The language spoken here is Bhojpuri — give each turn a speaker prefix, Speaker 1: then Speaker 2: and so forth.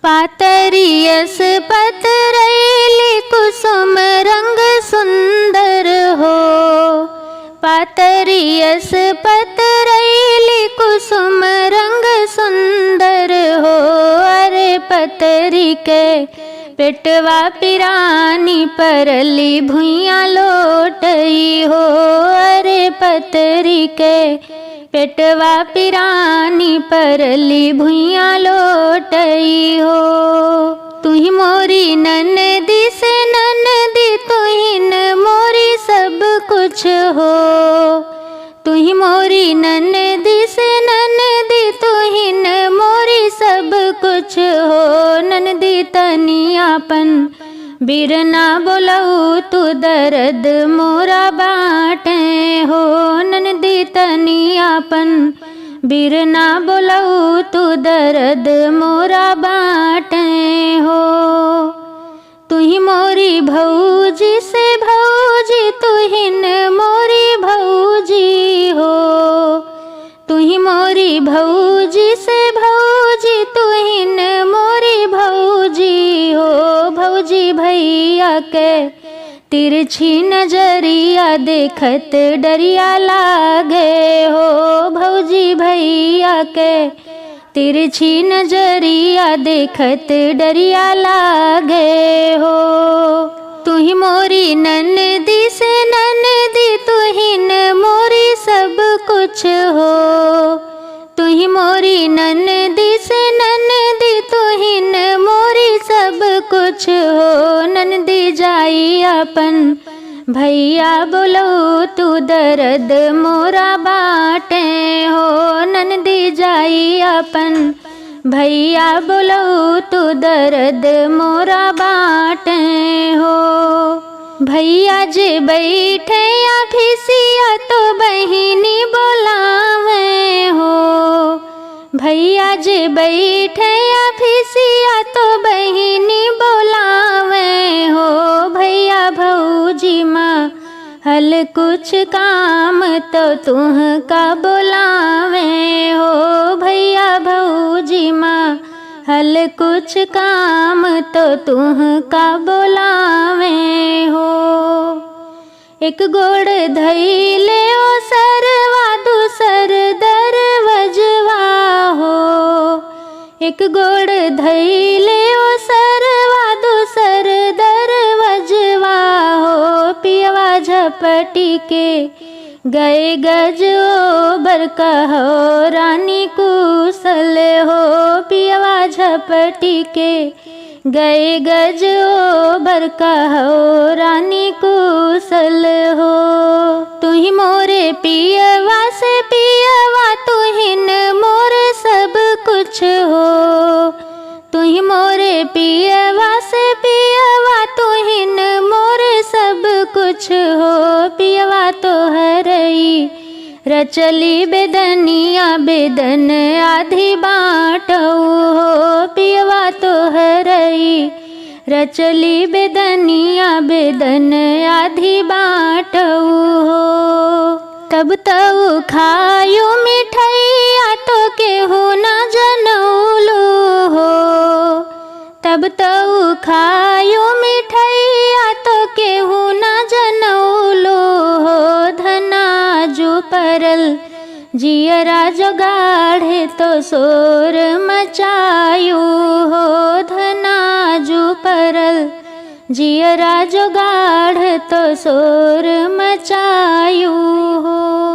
Speaker 1: पातरियस पतरैली कुसुम रंग सुंदर हो। पातरियस पतरैली कुसुम रंग सुंदर हो। अरे पतरी के पेटवा पिरानी परली भुइयाँ लोटई हो। अरे पतरी के पेटवा पिरानी परली भुइयाँ लोटई हो। तुही मोरी ननदी से ननदी तुहिन मोरी सब कुछ हो। तुही मोरी ननदी से ननदी तुहिन मोरी सब कुछ हो। ननदी तनियापन बिरना बोलऊ तू दर्द मोरा बाटे हो। ननदी तनियापन बिरना बोलऊ तू दर्द मोरा बाटे हो। तुही मोरी भौजी से भौजी तुहिन मोरी भौजी हो। तुही मोरी भौजी से भौजी तुहिन मोरी भौजी हो। भौजी भैया के तिरछी नजरिया देखत डरिया लागे हो। भौजी भैया के तिरछी नजरिया देखत डरिया लागे हो। तुही मोरी ननदी से ननदी तुहिन मोरी सब कुछ हो। तुही मोरी ननदी से ननदी तुहिन मोरी सब कुछ हो। ननदी जाई अपन भैया बोलो तू दर्द मोरा बाटे हो। ननदी जाई अपन भैया बोलो तू दर्द मोरा बाटे हो। भैया जे बैठे अभिसिया तो बहिनी बोलावे हो। भैया जे बैठे अभिसिया तो बहिनी बोलावे हो। भैया भौजी माँ हल कुछ काम तो तुह का बोलावे हो। भैया भौजी माँ हल कुछ काम तो तुह का बोलावे हो। एक गोड़ धैले ओ सरवा दूसर दरवजवा हो। एक गोड़ धैले ओ सरवा दूसर दरवजवा हो। पियवा झपटी के गए गज ओ बरका हो रानी कुशल हो। पियवा झपटी के गए गज ओ बरका हो रानी कुशल हो। तुही मोरे पियवा से पियवा तुहिन मोर सब कुछ हो। तुही मोरे पियवा से पियवा तुहिन मोर सब कुछ हो। पियवा तो हरई रचली बेदनिया बेदन आधी बाटऊ हो। पियवा तो हरई रचली बेदनिया बेदन आधी बाटऊ हो। तब तऊ खायू मिठैया तो केहू ना जनौलू हो। तब तऊ खायू मिठैया तो केहू ना जनौलू हो। धनाजू परल जियरा जोगाढ़े तो शोर मचायू हो। धनाजू परल जियरा जोगाढ़ तो शोर